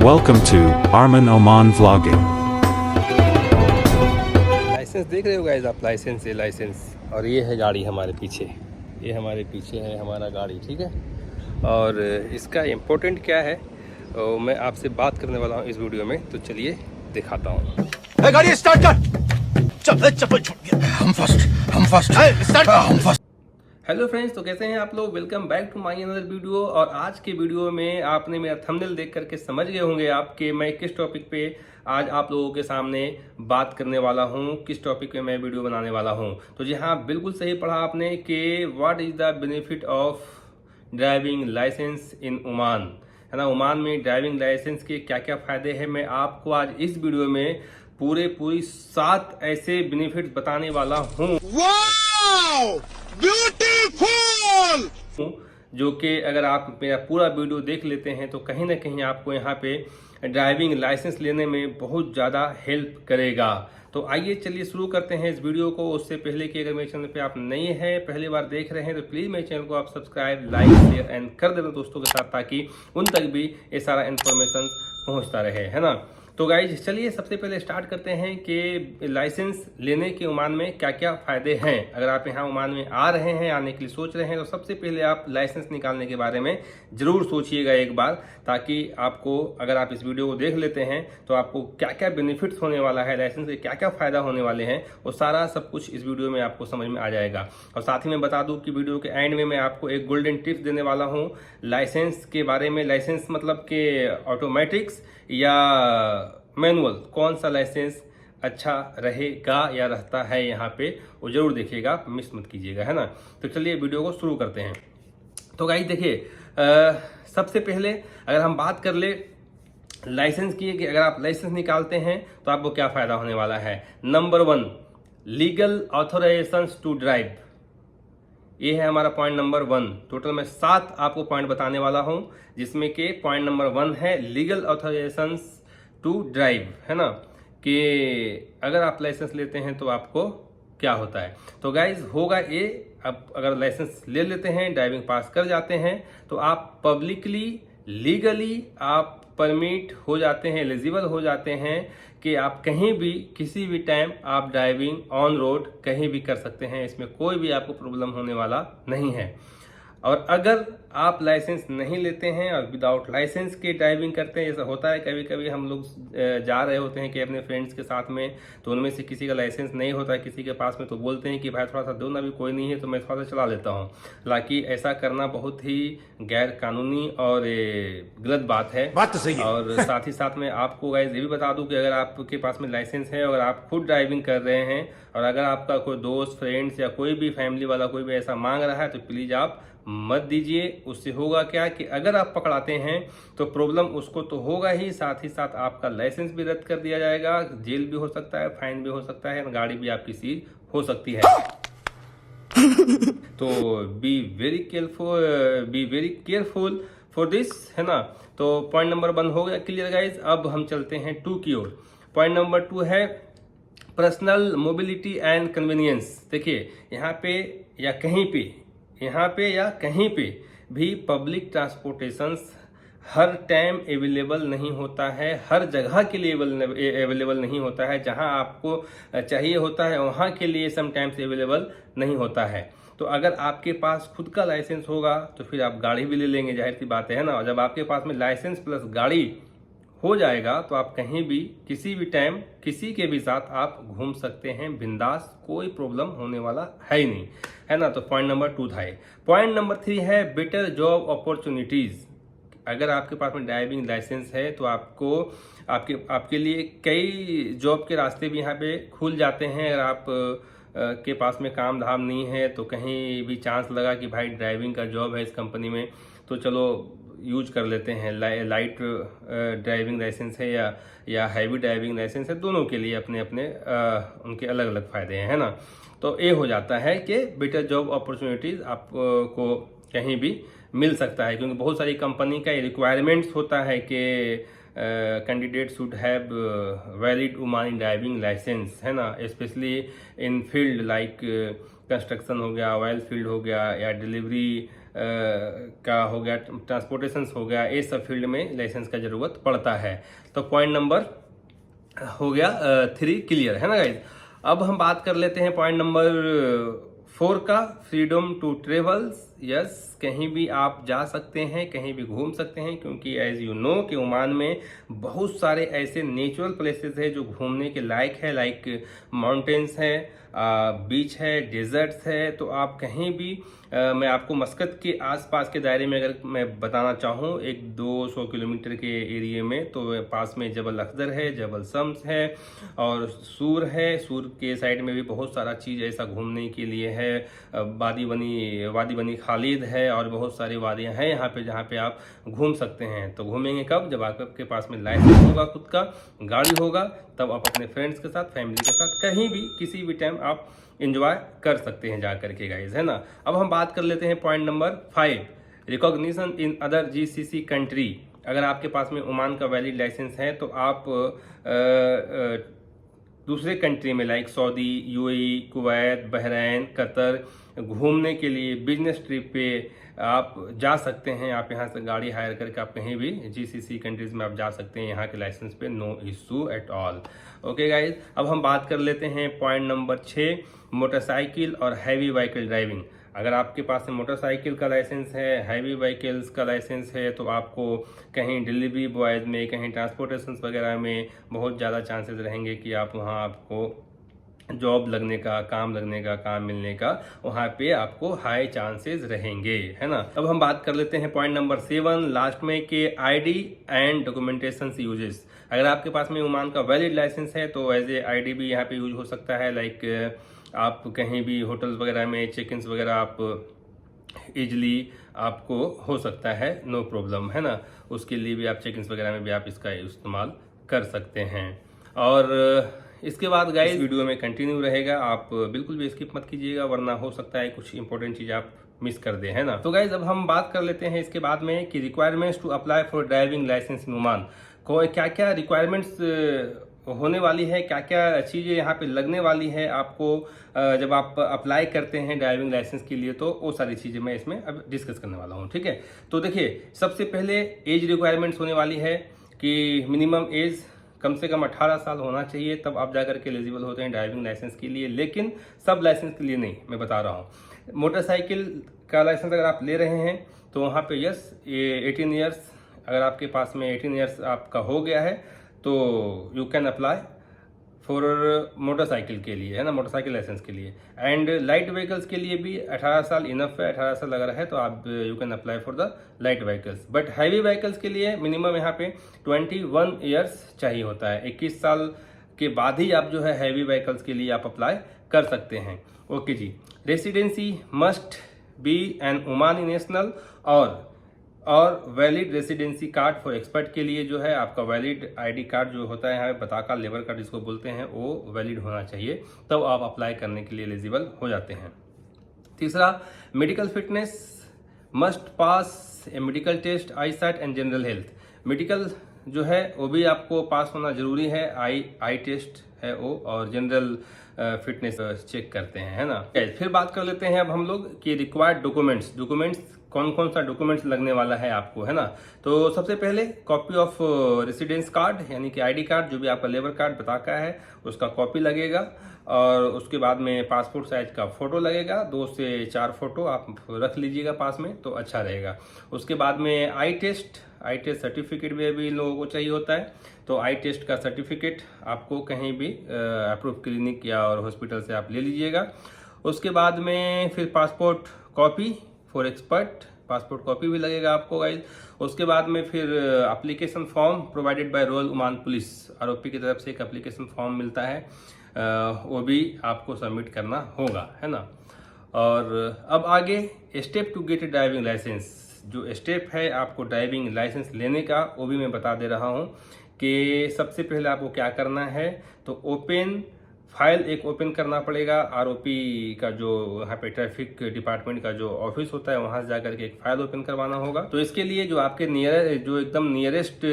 Welcome to Arman Oman Vlogging. Licence देख रहे हो गाइस आप, लाइसेंस है लाइसेंस। और ये है गाड़ी हमारे पीछे, ये हमारे पीछे है हमारा गाड़ी, ठीक है। और इसका इम्पोर्टेंट क्या है मैं आपसे बात करने वाला हूँ इस वीडियो में, तो चलिए दिखाता हूँ। गाड़ी स्टार्ट कर। चप्पल छूट गया। हम फर्स्ट स्टार्ट हम फर्स्ट। हेलो फ्रेंड्स, तो कैसे हैं आप लोग। Welcome back to my another video. और आज के वीडियो में आपने मेरा थंबनेल देख करके समझ गए होंगे आप कि मैं किस टॉपिक पे आज आप लोगों के सामने बात करने वाला हूं, किस टॉपिक पे मैं वीडियो बनाने वाला हूं। तो जी हाँ, बिल्कुल सही पढ़ा आपने कि what is the benefit of driving licence in Oman, है ना। ओमान में ड्राइविंग लाइसेंस के क्या क्या फायदे हैं, मैं आपको आज इस वीडियो में पूरी 7 ऐसे बेनिफिट्स बताने वाला हूँ। ब्यूटीफुल! जो कि अगर आप मेरा पूरा वीडियो देख लेते हैं तो कहीं ना कहीं आपको यहाँ पे ड्राइविंग लाइसेंस लेने में बहुत ज़्यादा हेल्प करेगा। तो आइए चलिए शुरू करते हैं इस वीडियो को। उससे पहले कि अगर मेरे चैनल पे आप नए हैं, पहली बार देख रहे हैं, तो प्लीज़ मेरे चैनल को आप सब्सक्राइब, लाइक, शेयर एंड कर देना दोस्तों के साथ, ताकि उन तक भी ये सारा इन्फॉर्मेशन पहुँचता रहे, है ना। तो गाइज चलिए सबसे पहले स्टार्ट करते हैं कि लाइसेंस लेने के ओमान में क्या क्या फ़ायदे हैं। अगर आप यहाँ ओमान में आ रहे हैं, आने के लिए सोच रहे हैं, तो सबसे पहले आप लाइसेंस निकालने के बारे में ज़रूर सोचिएगा एक बार, ताकि आपको, अगर आप इस वीडियो को देख लेते हैं तो आपको क्या क्या बेनिफिट्स होने वाला है, लाइसेंस से क्या क्या फ़ायदा होने वाले हैं, वो सारा सब कुछ इस वीडियो में आपको समझ में आ जाएगा। और साथ ही मैं बता दूँ कि वीडियो के एंड में मैं आपको एक गोल्डन टिप्स देने वाला हूँ लाइसेंस के बारे में। लाइसेंस मतलब कि ऑटोमेटिक्स या मैनुअल, कौन सा लाइसेंस अच्छा रहेगा या रहता है यहाँ पे, वो जरूर देखिएगा, मिस मत कीजिएगा, है ना। तो चलिए वीडियो को शुरू करते हैं। तो गाइस देखिए, सबसे पहले अगर हम बात कर ले लाइसेंस की, कि अगर आप लाइसेंस निकालते हैं तो आपको क्या फ़ायदा होने वाला है। Number 1, legal authorisation to drive. ये है हमारा पॉइंट नंबर 1। टोटल मैं 7 आपको पॉइंट बताने वाला हूँ, जिसमें कि पॉइंट नंबर 1 है लीगल ऑथोराइजेशन टू ड्राइव, है ना, कि अगर आप लाइसेंस लेते हैं तो आपको क्या होता है। तो गाइज होगा ये, अब अगर लाइसेंस ले लेते हैं, ड्राइविंग पास कर जाते हैं, तो आप पब्लिकली लीगली आप परमिट हो जाते हैं, एलिजिबल हो जाते हैं कि आप कहीं भी किसी भी टाइम आप ड्राइविंग ऑन रोड कहीं भी कर सकते हैं। इसमें कोई भी आपको प्रॉब्लम होने वाला नहीं है। और अगर आप लाइसेंस नहीं लेते हैं और विदाउट लाइसेंस के ड्राइविंग करते हैं, ऐसा होता है कभी कभी हम लोग जा रहे होते हैं कि अपने फ्रेंड्स के साथ में, तो उनमें से किसी का लाइसेंस नहीं होता है किसी के पास में, तो बोलते हैं कि भाई थोड़ा सा दो ना, भी कोई नहीं है तो मैं थोड़ा सा चला लेता हूँ। हालांकि ऐसा करना बहुत ही गैर कानूनी और गलत बात है। बात तो सही है। और साथ ही साथ में आपको गाइस ये भी बता दूं कि अगर आपके पास में लाइसेंस है और आप खुद ड्राइविंग कर रहे हैं, और अगर आपका कोई दोस्त, फ्रेंड्स या कोई भी फैमिली वाला कोई भी ऐसा मांग रहा है, तो प्लीज़ आप मत दीजिए। उससे होगा क्या कि अगर आप पकड़ाते हैं तो प्रॉब्लम उसको तो होगा ही, साथ ही साथ आपका लाइसेंस भी रद्द कर दिया जाएगा, जेल भी हो सकता है, फाइन भी हो सकता है, गाड़ी भी आपकी सीज हो सकती है। तो be very careful for this, है ना। तो पॉइंट नंबर 1 हो गया क्लियर गाइज। अब हम चलते हैं 2 की ओर। पॉइंट नंबर 2 है पर्सनल मोबिलिटी एंड कन्वीनियंस। देखिए यहाँ पे या कहीं पे भी पब्लिक ट्रांसपोर्टेशन हर टाइम अवेलेबल नहीं होता है, हर जगह के लिए अवेलेबल नहीं होता है। जहां आपको चाहिए होता है वहां के लिए समटाइम्स अवेलेबल नहीं होता है। तो अगर आपके पास खुद का लाइसेंस होगा तो फिर आप गाड़ी भी ले लेंगे, जाहिर सी बात है ना। और जब आपके पास में लाइसेंस प्लस गाड़ी हो जाएगा तो आप कहीं भी किसी भी टाइम किसी के भी साथ आप घूम सकते हैं बिंदास, कोई प्रॉब्लम होने वाला है ही नहीं, है ना। तो पॉइंट नंबर 2 था। पॉइंट नंबर 3 है बेटर जॉब अपॉर्चुनिटीज। अगर आपके पास में ड्राइविंग लाइसेंस है तो आपको आपके लिए कई जॉब के रास्ते भी यहाँ पे खुल जाते हैं। अगर आप के पास में काम धाम नहीं है, तो कहीं भी चांस लगा कि भाई ड्राइविंग का जॉब है इस कंपनी में, तो चलो यूज कर लेते हैं। लाइट ड्राइविंग लाइसेंस है या हैवी ड्राइविंग लाइसेंस है, दोनों के लिए अपने अपने उनके अलग अलग फायदे हैं, है ना। तो ये हो जाता है कि बेटर जॉब अपॉर्चुनिटीज आपको कहीं भी मिल सकता है, क्योंकि बहुत सारी कंपनी का रिक्वायरमेंट्स होता है कि candidate should have valid Omani driving licence, है ना, specially in field like construction हो गया, ऑयल फील्ड हो गया, या डिलीवरी का हो गया, ट्रांसपोर्टेशन हो गया, ये सब फील्ड में लाइसेंस का ज़रूरत पड़ता है। तो पॉइंट नंबर हो गया 3 क्लियर है ना गाइज। अब हम बात कर लेते हैं पॉइंट नंबर 4 का, फ्रीडम टू ट्रेवल्स। यस, कहीं भी आप जा सकते हैं, कहीं भी घूम सकते हैं, क्योंकि एज यू नो कि ओमान में बहुत सारे ऐसे नेचुरल प्लेसेस है जो घूमने के लायक है, लाइक माउंटेन्स है, बीच है, डेजर्ट्स है। तो आप कहीं भी मैं आपको मस्कत के आसपास के दायरे में अगर मैं बताना चाहूँ 100-200 किलोमीटर के एरिए में, तो पास में जबल अख्दर है, जबल शम्स है और सूर है। सूर के साइड में भी बहुत सारा चीज़ ऐसा घूमने के लिए है। वादी बनी खालिद है और बहुत सारी वादियाँ हैं यहाँ पे जहाँ पे आप घूम सकते हैं। तो घूमेंगे कब? जब आपके पास में लाइसेंस होगा, खुद का गाड़ी होगा, तब आप अपने फ्रेंड्स के साथ, फैमिली के साथ कहीं भी किसी भी टाइम आप इंजॉय कर सकते हैं जा करके गाइज, है ना। अब हम बात कर लेते हैं point number 5, recognition in other GCC country. अगर आपके पास में ओमान का वैलिड लाइसेंस है तो आप दूसरे कंट्री में like Saudi, UAE, Kuwait, Bahrain, Qatar घूमने के लिए बिजनेस ट्रिप पे आप जा सकते हैं। आप यहाँ से गाड़ी हायर करके आप कहीं भी जीसीसी कंट्रीज में आप जा सकते हैं, यहाँ के लाइसेंस पे no issue at all. Okay guys, अब हम बात कर लेते हैं पॉइंट नंबर 6, मोटरसाइकिल और हैवी व्हीकल ड्राइविंग। अगर आपके पास में मोटरसाइकिल का लाइसेंस है, हैवी व्हीकल्स का लाइसेंस है, तो आपको कहीं डिलीवरी बॉयज़ में, कहीं ट्रांसपोर्टेशन वगैरह में बहुत ज़्यादा चांसेस रहेंगे कि आप वहाँ आपको जॉब लगने का, काम लगने का, काम मिलने का, वहाँ पे आपको हाई चांसेस रहेंगे, है ना। अब हम बात कर लेते हैं पॉइंट नंबर 7 लास्ट में के आईडी एंड डॉक्यूमेंटेशन यूजेस। अगर आपके पास में ओमान का वैलिड लाइसेंस है तो एज ए आईडी भी यहाँ पे यूज हो सकता है। लाइक आप कहीं भी होटल्स वगैरह में चेक इन वगैरह आप इजली आपको हो सकता है, नो प्रॉब्लम, है ना। उसके लिए भी आप चेक इन वगैरह में भी आप इसका इस्तेमाल कर सकते हैं। और इसके बाद गाइस वीडियो में कंटिन्यू रहेगा, आप बिल्कुल भी स्किप मत कीजिएगा, वरना हो सकता है कुछ इंपॉर्टेंट चीज़ आप मिस कर दें, है ना। तो गाइस अब हम बात कर लेते हैं इसके बाद में कि requirements to apply for driving licence in Oman. को क्या क्या रिक्वायरमेंट्स होने वाली है, क्या क्या चीज़ें यहाँ पे लगने वाली है आपको जब आप अप्लाई करते हैं ड्राइविंग लाइसेंस के लिए, तो वो सारी चीज़ें मैं इसमें अब डिस्कस करने वाला हूँ, ठीक है। तो देखिए, सबसे पहले एज रिक्वायरमेंट्स होने वाली है कि मिनिमम एज कम से कम 18 साल होना चाहिए, तब आप जाकर के एलिजिबल होते हैं ड्राइविंग लाइसेंस के लिए। लेकिन सब लाइसेंस के लिए नहीं, मैं बता रहा हूँ। मोटरसाइकिल का लाइसेंस अगर आप ले रहे हैं तो वहाँ पे यस, ये 18 ईयर्स, अगर आपके पास में 18 ईयर्स आपका हो गया है तो you can apply for motorcycle के लिए, है ना, मोटरसाइकिल लाइसेंस के लिए। एंड लाइट व्हीकल्स के लिए भी 18 साल इनफ है। 18 साल अगर है तो आप you can apply for the light vehicles. But heavy vehicles के लिए मिनिमम यहाँ पे 21 ईयर्स चाहिए होता है। 21 साल के बाद ही आप जो है हैवी व्हीकल्स के लिए आप अप्लाई कर सकते हैं। ओके जी। Residency must be an Omani national और valid residency card for expert के लिए जो है आपका वैलिड आईडी कार्ड जो होता है यहाँ पे बताका लेबर कार्ड जिसको बोलते हैं, वो वैलिड होना चाहिए, तब आप अप्लाई करने के लिए एलिजिबल हो जाते हैं। तीसरा, medical fitness must pass a medical test, eyesight and general health. Medical जो है वो भी आपको पास होना जरूरी है, आई टेस्ट है वो, और जनरल फिटनेस चेक करते हैं, है ना। फिर बात कर लेते हैं अब हम लोग कि रिक्वायर्ड डॉक्यूमेंट्स कौन कौन सा डॉक्यूमेंट्स लगने वाला है आपको, है ना। तो सबसे पहले कॉपी ऑफ रेसिडेंस कार्ड, यानी कि आईडी कार्ड, जो भी आपका लेबर कार्ड बताका है उसका कॉपी लगेगा। और उसके बाद में पासपोर्ट साइज का फोटो लगेगा, 2 से 4 फोटो आप रख लीजिएगा पास में तो अच्छा रहेगा। उसके बाद में आई टेस्ट सर्टिफिकेट भी अभी इन लोगों को चाहिए होता है, तो आई टेस्ट का सर्टिफिकेट आपको कहीं भी अप्रूव क्लिनिक या और हॉस्पिटल से आप ले लीजिएगा। उसके बाद में फिर passport copy for expert, passport copy भी लगेगा आपको गाइज। उसके बाद में फिर application form provided by royal Oman police, ROP की तरफ से एक एप्लीकेशन फॉर्म मिलता है, वो भी आपको सबमिट करना होगा, है ना। और अब आगे step to get a driving licence, जो स्टेप है आपको ड्राइविंग लाइसेंस लेने का, वो भी मैं बता दे रहा हूँ कि सबसे पहले आपको क्या करना है। तो ओपन फाइल एक ओपन करना पड़ेगा, आरओपी का जो यहाँ पे ट्रैफिक डिपार्टमेंट का जो ऑफिस होता है वहाँ से जाकर के एक फाइल ओपन करवाना होगा। तो इसके लिए जो आपके जो एकदम नियरेस्ट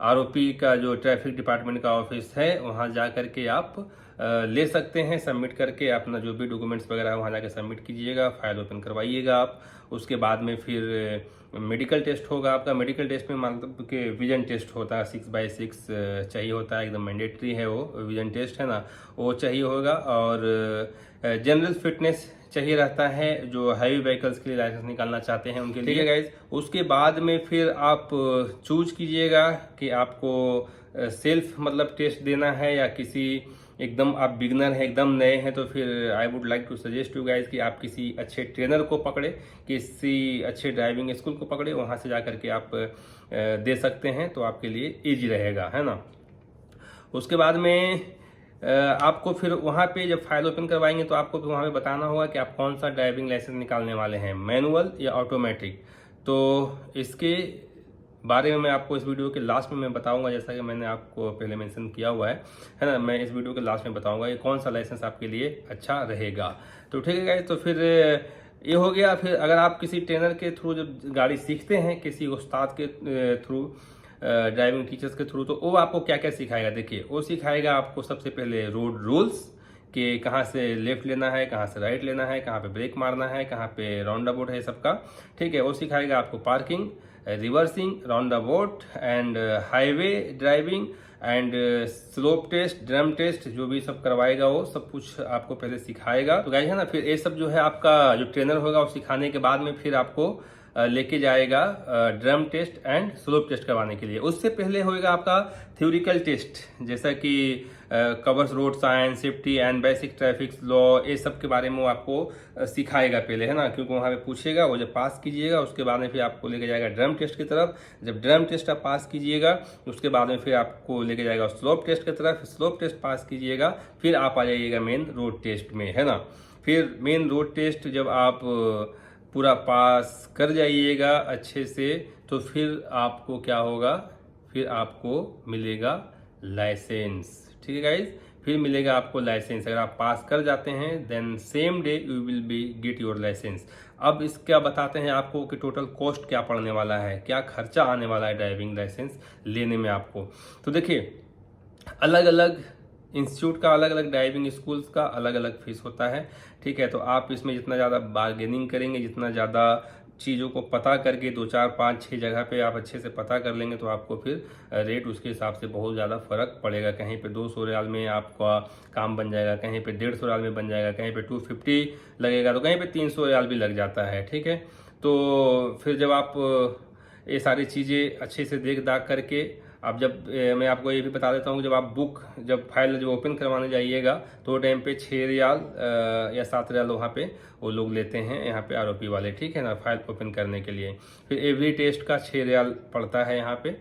आरओपी का जो ट्रैफिक डिपार्टमेंट का ऑफिस है वहाँ जा कर के आप ले सकते हैं। सबमिट करके अपना जो भी डॉक्यूमेंट्स वगैरह है वहाँ जाकर सबमिट कीजिएगा, फाइल ओपन करवाइएगा आप। उसके बाद में फिर मेडिकल टेस्ट होगा आपका। मेडिकल टेस्ट में मतलब कि विजन टेस्ट होता है, 6x6 चाहिए होता है, एकदम मैंडेटरी है वो विजन टेस्ट है ना, वो चाहिए होगा। और जनरल फिटनेस चाहिए रहता है जो हैवी व्हीकल्स के लिए लाइसेंस निकालना चाहते हैं उनके लिए, ठीक है गाइज। उसके बाद में फिर आप चूज कीजिएगा कि आपको सेल्फ मतलब टेस्ट देना है या किसी एकदम आप बिगनर हैं, एकदम नए हैं, तो फिर I would like to suggest you guys कि आप किसी अच्छे ट्रेनर को पकड़े, किसी अच्छे ड्राइविंग स्कूल को पकड़े, वहाँ से जा कर के आप दे सकते हैं तो आपके लिए ईजी रहेगा, है ना। उसके बाद में आपको फिर वहाँ पे जब फाइल ओपन करवाएंगे तो आपको फिर वहाँ पे बताना होगा कि आप कौन सा ड्राइविंग लाइसेंस निकालने वाले हैं, मैनुअल या ऑटोमेटिक। तो इसके बारे में मैं आपको इस वीडियो के लास्ट में मैं बताऊंगा, जैसा कि मैंने आपको पहले मेंशन किया हुआ है ना। मैं इस वीडियो के लास्ट में बताऊंगा कि कौन सा लाइसेंस आपके लिए अच्छा रहेगा। तो ठीक है गाइस, तो फिर ये हो गया। फिर अगर आप किसी ट्रेनर के थ्रू जब गाड़ी सीखते हैं, किसी उस्ताद के थ्रू, ड्राइविंग टीचर्स के थ्रू, तो वो आपको क्या क्या सिखाएगा। देखिए, वो सिखाएगा आपको सबसे पहले रोड रूल्स कि कहाँ से लेफ्ट लेना है, कहाँ से राइट लेना है, कहाँ पे ब्रेक मारना है, कहाँ पे राउंड अबाउट है सबका, ठीक है। वो सिखाएगा आपको parking, reversing, roundabout and highway driving and slope test, drum test, जो भी सब करवाएगा वो सब कुछ आपको पहले सिखाएगा। तो गाइस है ना, फिर ये सब जो है आपका जो ट्रेनर होगा वो सिखाने के बाद में फिर आपको लेके जाएगा drum test and slope test करवाने के लिए। उससे पहले होएगा आपका थ्योरिकल टेस्ट, जैसा कि covers road science, safety and basic traffic law, ये सब के बारे में वो आपको सिखाएगा पहले, है ना, क्योंकि वहाँ पे पूछेगा। वो जब पास कीजिएगा उसके बाद में फिर आपको लेके जाएगा ड्रम टेस्ट की तरफ। जब ड्रम टेस्ट आप पास कीजिएगा उसके बाद में फिर आपको लेके जाएगा स्लोप टेस्ट की तरफ। स्लोप टेस्ट पास कीजिएगा फिर आप आ जाइएगा मेन रोड टेस्ट में, है ना। फिर मेन रोड टेस्ट जब आप पूरा पास कर जाइएगा अच्छे से, तो फिर आपको क्या होगा, फिर आपको मिलेगा लाइसेंस, ठीक है गाइज। फिर मिलेगा आपको लाइसेंस। अगर आप पास कर जाते हैं then same day you will be get your licence. अब इसका बताते हैं आपको कि टोटल कॉस्ट क्या पड़ने वाला है, क्या खर्चा आने वाला है ड्राइविंग लाइसेंस लेने में आपको। तो देखिए, अलग अलग इंस्टीट्यूट का, अलग अलग ड्राइविंग स्कूल्स का अलग अलग फीस होता है, ठीक है। तो आप इसमें जितना ज़्यादा बार्गेनिंग करेंगे, जितना ज़्यादा चीज़ों को पता करके 2, 4, 5, 6 जगह पे आप अच्छे से पता कर लेंगे, तो आपको फिर रेट उसके हिसाब से बहुत ज़्यादा फ़र्क पड़ेगा। कहीं पे 200 रियाल में आपका काम बन जाएगा, कहीं पे 150 रियाल में बन जाएगा, कहीं पे 250 लगेगा, तो कहीं पे 300 रियाल भी लग जाता है, ठीक है। तो फिर जब आप ये सारी चीज़ें अच्छे से देख दाख करके, अब जब मैं आपको ये भी बता देता हूँ, जब आप जब फाइल जो ओपन करवाने जाइएगा तो टाइम पे 6 रियाल या 7 रियाल वहाँ पे वो लोग लेते हैं, यहाँ पे आरओपी वाले, ठीक है ना, फाइल ओपन करने के लिए। फिर एवरी टेस्ट का 6 रियाल पड़ता है यहाँ पे।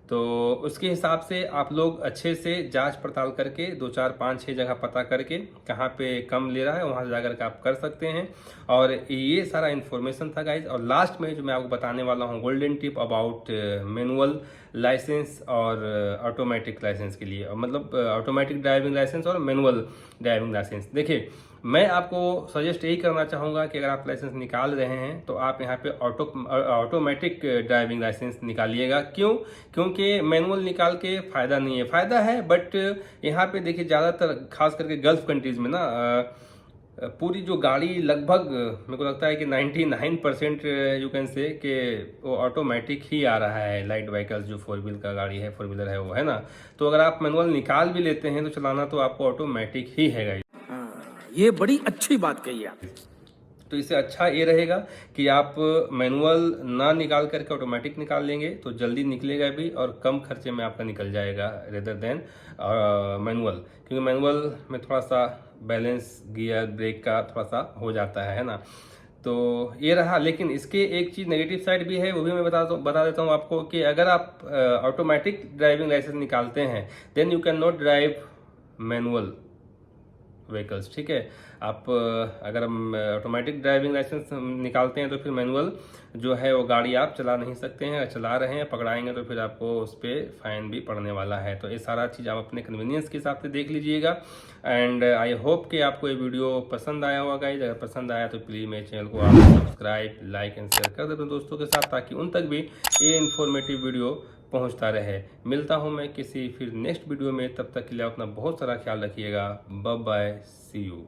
तो उसके हिसाब से आप लोग अच्छे से जांच पड़ताल करके 2, 4, 5, 6 जगह पता करके कहाँ पे कम ले रहा है वहाँ से जाकर के आप कर सकते हैं। और ये सारा इन्फॉर्मेशन था गाइज। और लास्ट में जो मैं आपको बताने वाला हूँ golden tip about manual licence और ऑटोमेटिक लाइसेंस के लिए, मतलब ऑटोमेटिक ड्राइविंग लाइसेंस और मैनुअल ड्राइविंग लाइसेंस। देखिए, मैं आपको सजेस्ट यही करना चाहूँगा कि अगर आप लाइसेंस निकाल रहे हैं तो आप यहाँ पे ऑटोमेटिक ड्राइविंग लाइसेंस निकालिएगा। क्यों? क्योंकि मैनुअल निकाल के फ़ायदा नहीं है। फ़ायदा है बट यहाँ पे देखिए ज़्यादातर खास करके गल्फ़ कंट्रीज़ में ना पूरी जो गाड़ी लगभग मेरे को लगता है कि 99% यू कैन से कि वो ऑटोमेटिक ही आ रहा है। लाइट व्हीकल्स जो 4 व्हील का गाड़ी है, 4 व्हीलर है वो, है ना। तो अगर आप मैनुअल निकाल भी लेते हैं तो चलाना तो आपको ऑटोमेटिक ही है गाइस। ये बड़ी अच्छी बात कही आप। तो इससे अच्छा ये रहेगा कि आप मैनुअल ना निकाल करके ऑटोमेटिक निकाल लेंगे तो जल्दी निकलेगा भी और कम खर्चे में आपका निकल जाएगा रेदर देन मैनुअल। क्योंकि मैनुअल में थोड़ा सा बैलेंस, गियर, ब्रेक का थोड़ा सा हो जाता है ना। तो ये रहा। लेकिन इसके एक चीज़ नेगेटिव साइड भी है, वो भी मैं बता देता हूँ आपको कि अगर आप ऑटोमेटिक ड्राइविंग लाइसेंस निकालते हैं then you can not drive manual vehicles, ठीक है। आप अगर हम ऑटोमेटिक ड्राइविंग लाइसेंस निकालते हैं तो फिर मैनुअल जो है वो गाड़ी आप चला नहीं सकते हैं। अगर चला रहे हैं, पकड़ाएंगे तो फिर आपको उस पर फाइन भी पड़ने वाला है। तो ये सारा चीज़ आप अपने कन्वीनियंस के हिसाब से देख लीजिएगा। एंड आई होप कि आपको ये वीडियो पसंद आया होगा गाइज। अगर पसंद आया तो प्लीज़ मेरे चैनल को आप सब्सक्राइब, लाइक एंड शेयर कर दें अपने दोस्तों के साथ, ताकि उन तक भी ये इन्फॉर्मेटिव वीडियो पहुंचता रहे। मिलता हूं मैं किसी फिर नेक्स्ट वीडियो में, तब तक के लिए अपना बहुत सारा ख्याल रखिएगा। Bye bye, see you.